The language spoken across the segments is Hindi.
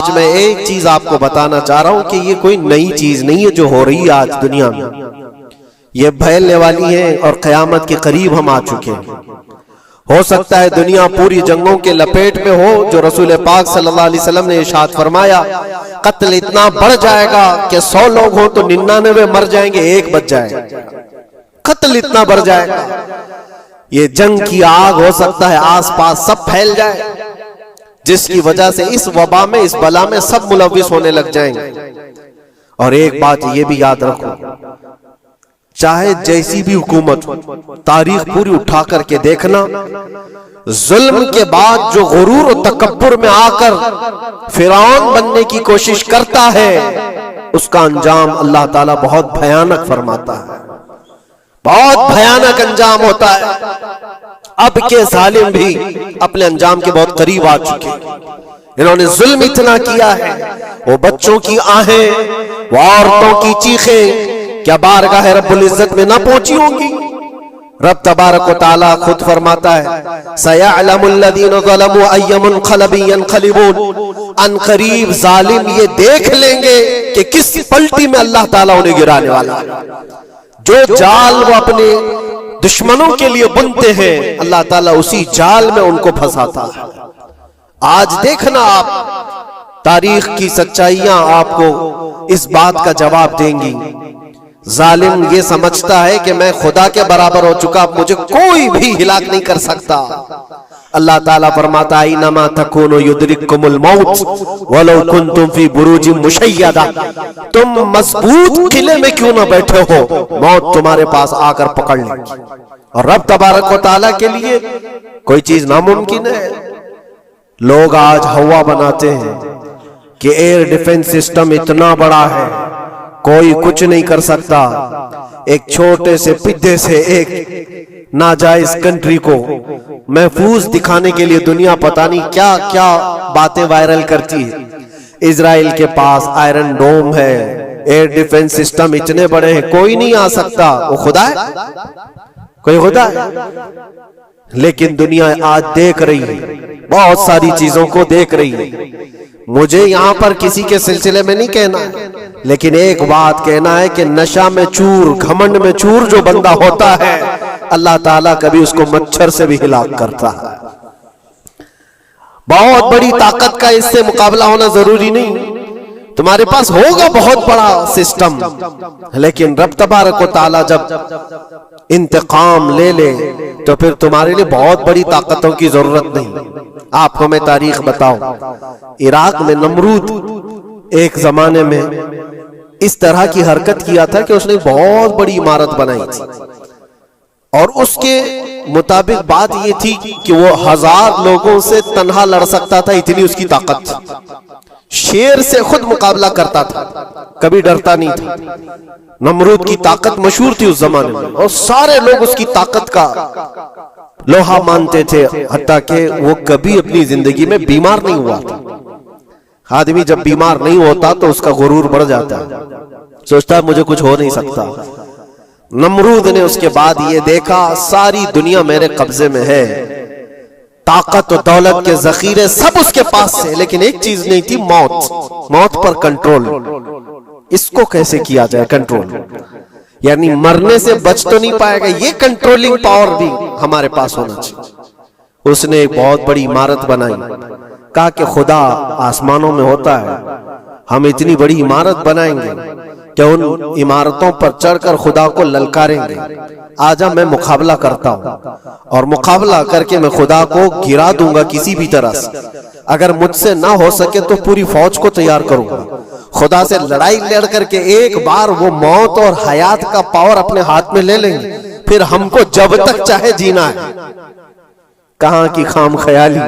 आज मैं एक चीज आपको बताना चाह रहा हूं कि ये कोई नई चीज नहीं है जो हो रही है आज दुनिया में। ये फैलने वाली है और क़यामत के करीब हम आ चुके हैं। हो सकता है दुनिया पूरी जंगों के लपेट में हो, जो रसूल पाक सल्लल्लाहु अलैहि वसल्लम ने इरशाद फरमाया, कत्ल इतना बढ़ जाएगा कि 100 लोग हो तो 99 मर जाएंगे, एक बच जाएगा। कत्ल इतना बढ़ जाएगा, ये जंग की आग हो सकता है आसपास सब फैल जाए, जिसकी वजह से इस वबा में, इस बला में सब मुलव्विस होने लग जाएंगे। और एक बात ये भी याद रखो, चाहे जैसी भी हुकूमत, तारीख पूरी उठा करके देखना, जुल्म के बाद जो गुरूर और तकब्बुर में आकर फिरौन बनने की कोशिश करता है, उसका अंजाम अल्लाह ताला बहुत भयानक फरमाता है, बहुत भयानक अंजाम होता है। अब के जालिम भी अपने अंजाम के बहुत करीब आ चुके हैं। इन्होंने जुल्म इतना किया है, वो बच्चों की आहें, वो औरतों की चीखें क्या बारगाह रब्बुल इज्जत में ना पहुंची होंगी। रब तबारक व तआला खुद फरमाता है, सयअलमुल लज़ीना ज़लमू अय्य मुनक़लिबिन यनक़लिबून, अनक़रीब जालिम ये देख लेंगे कि किस पलटी में अल्लाह ताला उन्हें गिराने वाला है। जो जाल वो अपने दुश्मनों के लिए बुनते हैं, अल्लाह ताला उसी जाल में उनको फंसाता है। आज देखना आप, तारीख की सच्चाइयां आपको इस बात का जवाब देंगी। जालिम ये समझता है कि मैं खुदा के बराबर हो चुका, मुझे कोई भी हिलाक नहीं कर सकता। अल्लाह ताला फरमाता है, इन्नमा तकूनु युद्रिकुमुल मौत वलौ कुंतुम फी बुरूजिन मुशय्यदा, तुम मजबूत किले में क्यों ना बैठे हो, मौत तुम्हारे पास आकर पकड़ लेगी। और रब तबारक व तआला के लिए कोई चीज नामुमकिन है। लोग आज हवा बनाते हैं कि एयर डिफेंस सिस्टम इतना बड़ा है, कोई कुछ नहीं कर सकता। एक छोटे से पिद्दे से एक नाजायज कंट्री को महफूज दिखाने के लिए दुनिया पता नहीं क्या क्या बातें वायरल करती है। इजराइल के पास आयरन डोम है, एयर डिफेंस सिस्टम इतने बड़े हैं, कोई नहीं आ सकता। वो खुदा है? कोई खुदा है? लेकिन दुनिया आज देख रही है, बहुत सारी चीजों को देख रही है। मुझे यहां पर किसी के सिलसिले में नहीं कहना है, लेकिन एक बात कहना है कि नशा में चूर, घमंड में चूर जो बंदा होता है, अल्लाह ताला कभी उसको मच्छर से भी हिलाक करता है। बहुत बड़ी ताकत का इससे मुकाबला होना जरूरी नहीं। तुम्हारे पास होगा बहुत बड़ा सिस्टम, लेकिन रब तबारक व तआला जब इंतकाम ले ले तो फिर तुम्हारे लिए बहुत बड़ी ताकतों की जरूरत नहीं। आपको मैं तारीख बताऊं, इराक में नमरूद एक जमाने में इस तरह की हरकत किया था कि उसने बहुत बड़ी इमारत बनाई थी, और उसके मुताबिक बात ये थी कि वो 1000 लोगों से तन्हा लड़ सकता था, इतनी उसकी ताकत थी। शेर से खुद मुकाबला करता था, कभी डरता नहीं था। नमरूद की ताकत मशहूर थी उस जमाने में, और सारे लोग उसकी ताकत का लोहा मानते थे, हत्ता कि वो कभी अपनी जिंदगी में बीमार नहीं हुआ था। आदमी जब बीमार नहीं होता तो उसका गुरूर बढ़ जाता है, सोचता है मुझे कुछ हो नहीं सकता। नमरूद ने उसके बाद ये देखा, सारी दुनिया मेरे कब्जे में है, ताकत और दौलत के जखीरे सब उसके पास है, लेकिन एक चीज नहीं थी, मौत। मौत पर कंट्रोल। इसको कैसे किया जाए कंट्रोल? यानी मरने से बच तो नहीं पाएगा, ये कंट्रोलिंग पावर भी हमारे पास होना चाहिए। उसने एक बहुत बड़ी इमारत बनाई, कहा कि खुदा आसमानों में होता है, हम इतनी बड़ी इमारत बनाएंगे कि उन इमारतों पर चढ़कर खुदा को ललकारेंगे, आजा मैं मुकाबला करता हूं, और मुकाबला करके मैं खुदा को गिरा दूंगा किसी भी तरह से। अगर मुझसे ना हो सके तो पूरी फौज को तैयार करूंगा। खुदा से लड़ाई लड़ करके एक बार वो मौत और हयात का पावर अपने हाथ में ले लेंगे, फिर हमको जब तक चाहे जीना है। कहां की खाम ख्याली।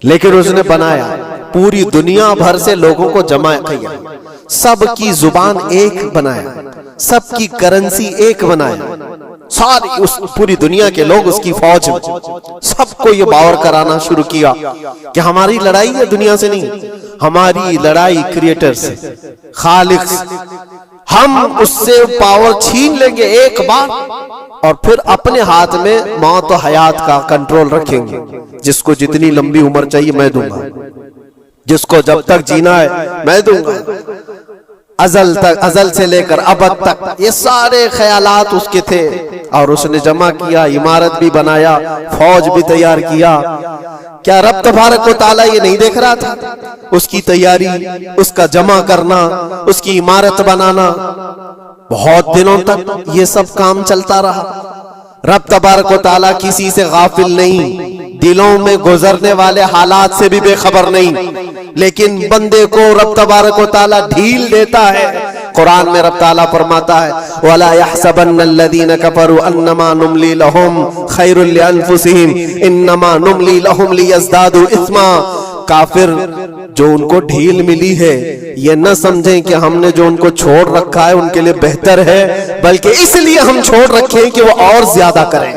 लेकिन उसने बनाया, पूरी दुनिया भर से लोगों को जमा किया, सबकी जुबान एक बनाया, सबकी करेंसी एक बनाया, सारी उस पूरी दुनिया के लोग उसकी फौज में, सबको ये बावर कराना शुरू किया कि हमारी लड़ाई है दुनिया से नहीं, हमारी लड़ाई क्रिएटर से, खालिक से। हम उससे पावर छीन लेंगे एक बार, और फिर अपने हाथ में मौत और हयात का कंट्रोल रखेंगे। जिसको जितनी लंबी उम्र चाहिए मैं दूंगा। जिसको जब तक जीना है मैं दूंगा, अजल से लेकर अबद तक ये सारे ख्यालात उसके थे। और उसने जमा किया, इमारत भी बनाया, फौज भी तैयार किया। क्या रब तबारक व तआला ये नहीं देख रहा था? उसकी तैयारी, उसका जमा करना, उसकी इमारत बनाना, बहुत दिनों तक ये सब काम चलता रहा। रब तबारक व तआला किसी से गाफिल नहीं, दिलों में गुजरने वाले हालात से भी बेखबर नहीं, लेकिन बंदे को रब तबारक व तआला ढील देता है। कुरान में रब तआला फरमाता है, वला यहसबन्नल्लज़ीना कफरू अन्नमा नुमली लहुम खैरुल लिअन्फुसिहिम इन्नमा नुमली लहुम लियज़दादू इस्मा। काफिर जो उनको ढील मिली है, ये न समझें कि हमने जो उनको छोड़ रखा है उनके लिए बेहतर है, बल्कि इसलिए हम छोड़ रखे हैं कि वो और ज्यादा करें,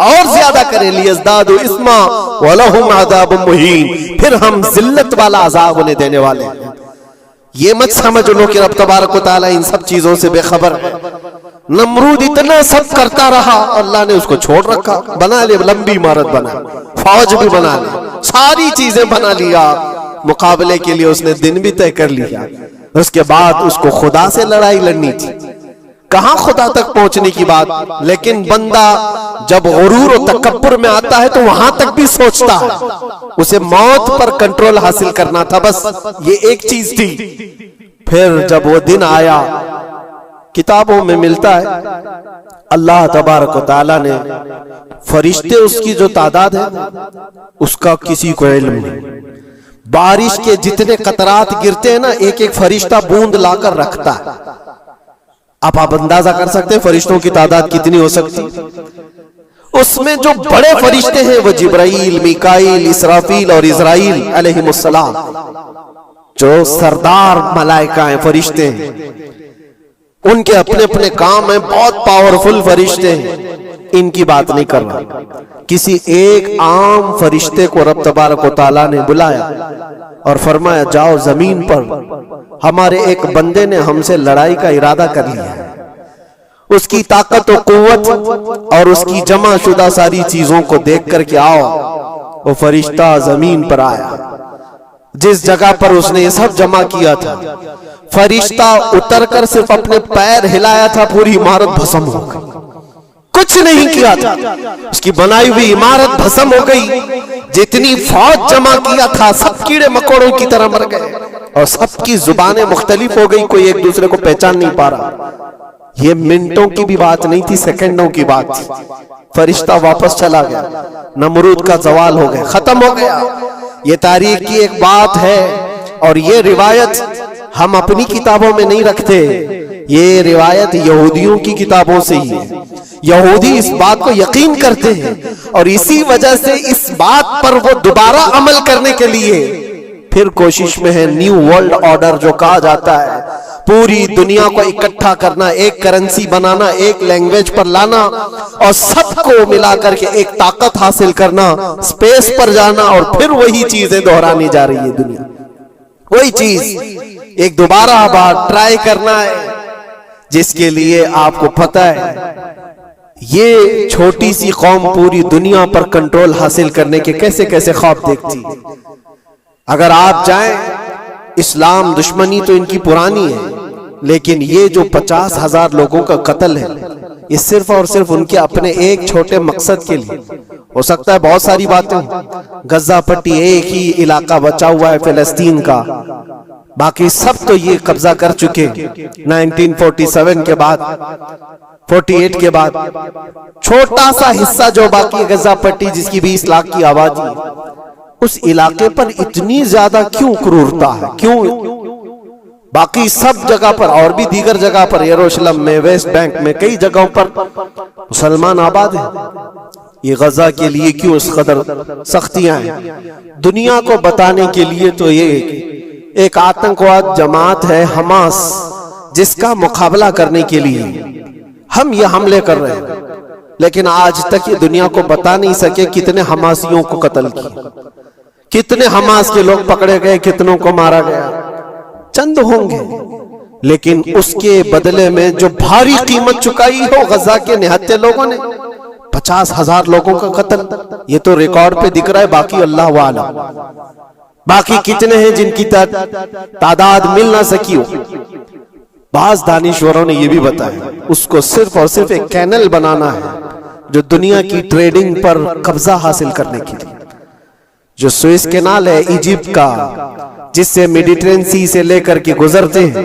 और ज्यादा करें। लियज़दादू इस्मा वलहुम अज़ाबुम मुहीन, फिर हम जिल्लत वाला अजाब उन्हें देने वाले हैं। ये मत समझ लो कि रब तबारक व तआला इन सब चीजों से बेखबर है। नमरूद इतना सब करता रहा, अल्लाह ने उसको छोड़ रखा। बना ले, लंबी इमारत बना, फौज भी बना ले, सारी चीजें बना लिया, मुकाबले के लिए उसने दिन भी तय कर लिया। उसके बाद उसको खुदा से लड़ाई लड़नी थी, कहां खुदा तक पहुंचने की बात। लेकिन बंदा जब गुरूर और तकब्बुर में आता है तो वहां तक भी सोचता है, उसे मौत पर कंट्रोल हासिल करना था, बस ये एक चीज थी। फिर जब वो दिन आया, किताबों में मिलता है अल्लाह तबारक व तआला ने फरिश्ते, उसकी जो तादाद है उसका किसी को इल्म नहीं। बारिश के जितने कतरात गिरते हैं ना, एक एक फरिश्ता बूंद लाकर रखता है। अब आप अंदाजा कर सकते हैं फरिश्तों की तादाद कितनी हो सकती। उसमें जो बड़े फरिश्ते हैं वो जिब्राइल, मीकाईल, इसराफील और इज़राइल अलैहिमुस्सलाम, जो सरदार मलाइका हैं, फरिश्ते हैं, उनके अपने अपने काम हैं, बहुत पावरफुल फरिश्ते हैं। इनकी बात नहीं कर रहा, किसी एक आम फरिश्ते को रब तबारक व तआला ने बुलाया और फरमाया, जाओ जमीन पर, हमारे एक बंदे ने हमसे लड़ाई का इरादा कर लिया है। उसकी ताकत और कुव्वत और उसकी जमा शुदा सारी चीजों को देख करके आओ। वो फरिश्ता जमीन पर आया, जिस जगह पर उसने ये सब जमा किया था। फरिश्ता उतरकर सिर्फ अपने पैर हिलाया था, पूरी इमारत भस्म हो गई। कुछ नहीं किया था, उसकी बनाई हुई इमारत भस्म हो गई। जितनी फौज जमा किया था सब कीड़े मकोड़ों की तरह मर गए, और सबकी जुबानें मुख्तलिफ हो गई, कोई एक दूसरे को पहचान नहीं पा रहा। ये मिनटों की भी बात नहीं थी, सेकंडों की बात थी। फरिश्ता वापस चला गया, नमरूद का जवाल हो गया, खत्म हो गया। ये तारीख की एक बात है, और ये रिवायत हम अपनी किताबों में नहीं रखते, ये रिवायत यहूदियों की किताबों से ही है। यहूदी इस बात को यकीन करते हैं, और इसी वजह से इस बात पर वो दोबारा अमल करने के लिए फिर कोशिश में है। न्यू वर्ल्ड ऑर्डर जो कहा जाता है, पूरी दुनिया को इकट्ठा करना, एक करेंसी बनाना, एक लैंग्वेज पर लाना, और सबको मिलाकर के एक ताकत हासिल करना, स्पेस पर जाना, और फिर वही चीजें दोहरानी जा रही है दुनिया। वही चीज एक दोबारा बार ट्राई करना है, जिसके लिए आपको पता है ये छोटी सी कौम पूरी दुनिया पर कंट्रोल हासिल करने के कैसे कैसे ख्वाब देखती है। अगर आप जाएं, इस्लाम दुश्मनी तो इनकी पुरानी है, लेकिन ये जो 50,000 लोगों का कत्ल है, ये सिर्फ और सिर्फ उनके अपने एक छोटे मकसद के लिए। हो सकता है बहुत सारी बातें, गजा पट्टी एक ही इलाका बचा हुआ है फिलिस्तीन का, बाकी सब तो ये कब्जा कर चुके 1947 के बाद, 48 के बाद। छोटा सा हिस्सा जो बाकी गजा पट्टी, जिसकी 20 लाख की आबादी, उस इलाके पर इतनी ज्यादा क्यों क्रूरता है, क्यों? बाकी सब जगह पर और भी दीगर जगह पर, यरूशलेम में, वेस्ट बैंक में, कई जगहों पर मुसलमान आबाद हैं। ये गजा के लिए क्यों इस कदर सख्तियां हैं? दुनिया को बताने के लिए तो ये एक आतंकवाद जमात है हमास, जिसका मुकाबला करने के लिए हम ये हमले कर रहे हैं। लेकिन आज तक ये दुनिया को बता नहीं सके कितने हमासियों को कत्ल किया, कितने हमास के लोग पकड़े गए, कितनों को मारा गया, चंद होंगे। लेकिन उसके बदले में जो भारी कीमत चुकाई हो गजा के निहत्थे लोगों ने, 50,000 लोगों का कत्ल, ये तो रिकॉर्ड पे दिख रहा है, बाकी अल्लाह वाला। बाकी कितने हैं जिनकी तादाद मिल ना सकी हो। बाज दानिश्वरों ने यह भी बताया उसको सिर्फ और सिर्फ एक कैनल बनाना है जो दुनिया की ट्रेडिंग पर कब्जा हासिल करने के लिए। जो सुएज कैनाल है इजिप्ट का, जिससे मेडिटेरेनियन सी से लेकर के गुजरते हैं,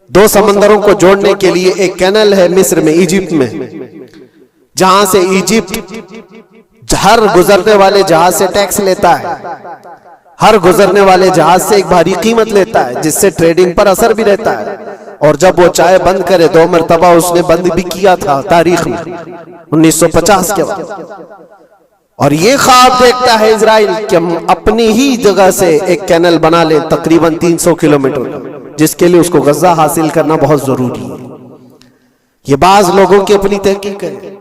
दो समंदरों को जोड़ने के लिए एक कैनल है मिस्र में, इजिप्ट में, जहां से इजिप्ट हर गुजरने वाले जहाज से टैक्स लेता है, हर गुजरने वाले जहाज से एक भारी कीमत लेता है, जिससे ट्रेडिंग पर असर भी रहता है। और जब वो चाहे बंद करे, 2 मरतबा उसने बंद भी किया था तारीख में 1950 के बाद। और ये ख्वाब देखता है इजराइल कि हम अपनी ही जगह से एक कैनल बना लें तकरीबन 300 किलोमीटर, जिसके लिए उसको गजा हासिल करना बहुत जरूरी है। ये बाज लोगों की अपनी तहकीक है।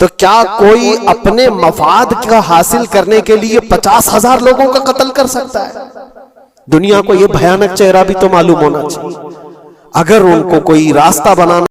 तो क्या कोई अपने मफाद का हासिल करने के लिए 50,000 लोगों का कत्ल कर सकता है? दुनिया को यह भयानक चेहरा भी तो मालूम होना चाहिए। अगर उनको कोई रास्ता बनाना